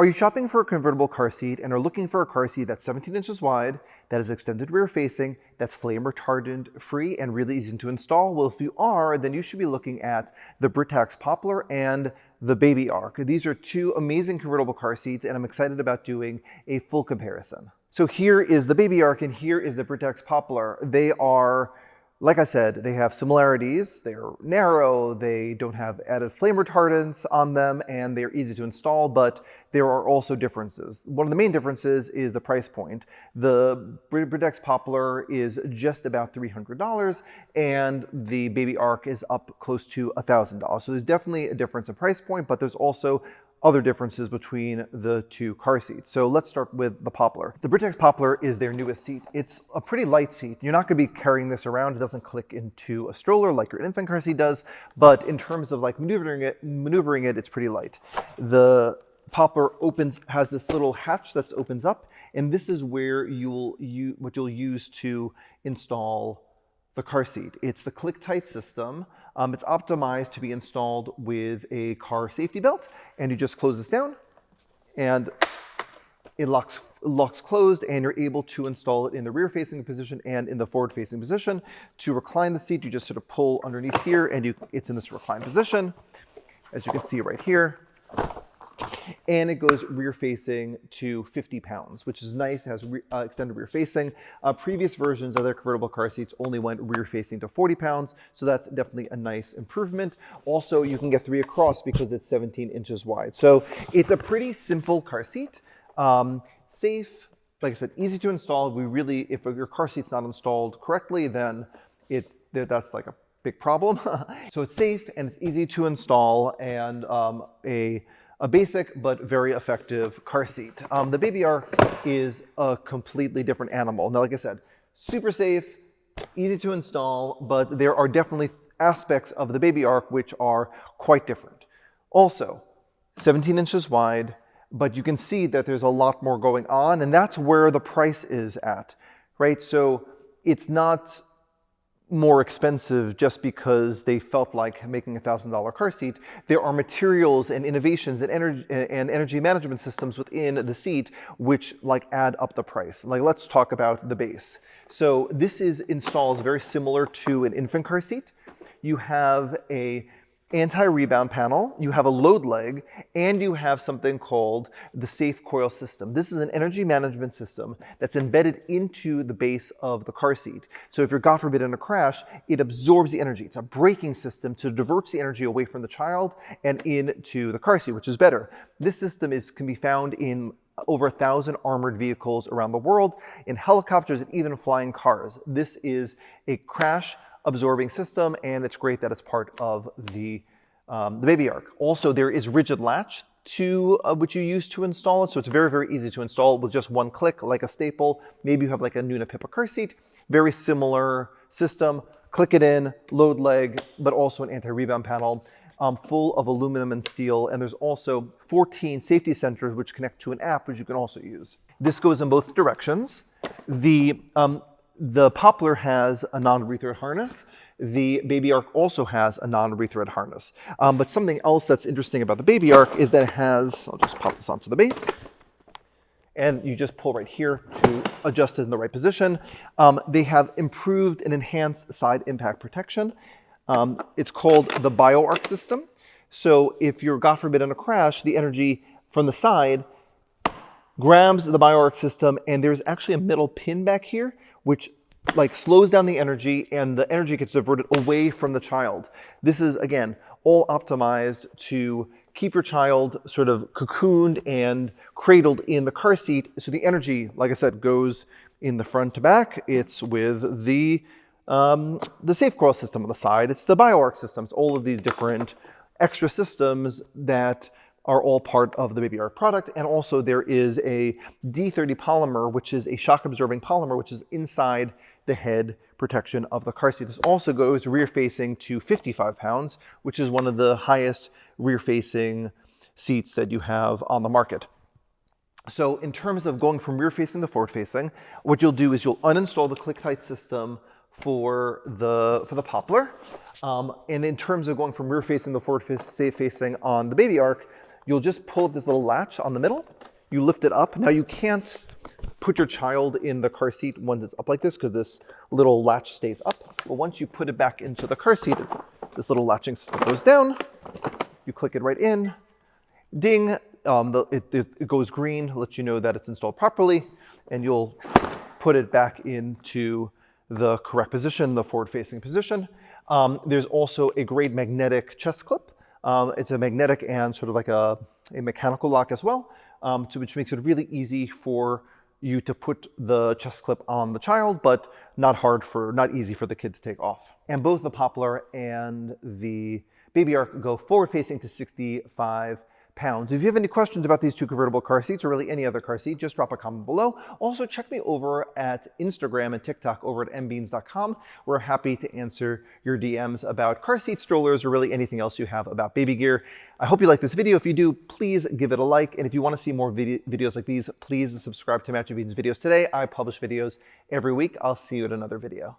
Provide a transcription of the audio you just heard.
Are you shopping for a convertible car seat and are looking for a car seat that's 17 inches wide, that is extended rear facing, that's flame retardant free and really easy to install? Well, if you are, then you should be looking at the Britax Poplar and the Babyark. These are two amazing convertible car seats, and I'm excited about doing a full comparison. So here is the Babyark and here is the Britax Poplar. They are, like I said, they have similarities. They're narrow, they don't have added flame retardants on them, and they're easy to install, but there are also differences. One of the main differences is the price point. The Britax Poplar is just about $300, and the Babyark is up close to $1,000. So there's definitely a difference in price point, but there's also other differences between the two car seats. So let's start with the Poplar. The Britax Poplar is their newest seat. It's a pretty light seat. You're not gonna be carrying this around. It doesn't click into a stroller like your infant car seat does, but in terms of like maneuvering it, it's pretty light. The Poplar has this little hatch that opens up, and this is where what you'll use to install the car seat. It's the click-tight system. It's optimized to be installed with a car safety belt, and you just close this down and it locks closed, and you're able to install it in the rear-facing position and in the forward-facing position. To recline the seat, you just sort of pull underneath here and it's in this reclined position, as you can see right here. And it goes rear facing to 50 pounds, which is nice. It has extended rear facing. Previous versions of their convertible car seats only went rear facing to 40 pounds. So that's definitely a nice improvement. Also, you can get 3 across because it's 17 inches wide. So it's a pretty simple car seat. Safe, like I said, easy to install. If your car seat's not installed correctly, then that's like a big problem. So it's safe and it's easy to install, and a basic but very effective car seat. The Babyark is a completely different animal. Now, like I said, super safe, easy to install, but there are definitely aspects of the Babyark which are quite different. Also, 17 inches wide, but you can see that there's a lot more going on, and that's where the price is at, right? So it's not more expensive just because they felt like making a $1,000 car seat. There are materials and innovations and energy management systems within the seat which add up the price. Let's talk about the base. So this installs very similar to an infant car seat. You have a anti-rebound panel, you have a load leg, and you have something called the safe coil system. This is an energy management system that's embedded into the base of the car seat. So if you're, God forbid, in a crash, it absorbs the energy. It's a braking system to divert the energy away from the child and into the car seat, which is better. This system can be found in over 1,000 armored vehicles around the world, in helicopters and even flying cars. This is a crash absorbing system, and it's great that it's part of the Babyark. Also, there is rigid latch which you use to install it, so it's very, very easy to install with just one click, like a staple. Maybe you have like a Nuna Pippa car seat, very similar system. Click it in, load leg, but also an anti-rebound panel, full of aluminum and steel, and there's also 14 safety sensors which connect to an app which you can also use. This goes in both directions. The Poplar has a non-rethread harness. The Babyark also has a non-rethread harness. But something else that's interesting about the Babyark is that it has, I'll just pop this onto the base, and you just pull right here to adjust it in the right position. They have improved and enhanced side impact protection. It's called the Babyark system. So if you're, God forbid, in a crash, the energy from the side grabs the Babyark system, and there's actually a metal pin back here which slows down the energy, and the energy gets diverted away from the child. This is, again, all optimized to keep your child sort of cocooned and cradled in the car seat. So the energy, like I said, goes in the front to back. It's with the safe coil system on the side. It's the Babyark systems, all of these different extra systems that are all part of the Babyark product. And also there is a D30 polymer, which is a shock absorbing polymer, which is inside the head protection of the car seat. This also goes rear facing to 55 pounds, which is one of the highest rear facing seats that you have on the market. So in terms of going from rear facing to forward facing, what you'll do is you'll uninstall the click tight system for the Poplar. And in terms of going from rear facing to forward facing on the Babyark, you'll just pull this little latch on the middle. You lift it up. Now you can't put your child in the car seat once it's up like this because this little latch stays up. But once you put it back into the car seat, this little latching system goes down. You click it right in. Ding. It goes green, lets you know that it's installed properly, and you'll put it back into the correct position, the forward-facing position. There's also a great magnetic chest clip. It's a magnetic and sort of like a mechanical lock as well, which makes it really easy for you to put the chest clip on the child, but not easy for the kid to take off. And both the Poplar and the Babyark go forward-facing to 65 pounds. If you have any questions about these two convertible car seats or really any other car seat, just drop a comment below. Also, check me over at Instagram and TikTok over at mbeans.com. We're happy to answer your DMs about car seat, strollers, or really anything else you have about baby gear. I hope you like this video. If you do, please give it a like. And if you want to see more videos like these, please subscribe to Matching Beans videos today. I publish videos every week. I'll see you in another video.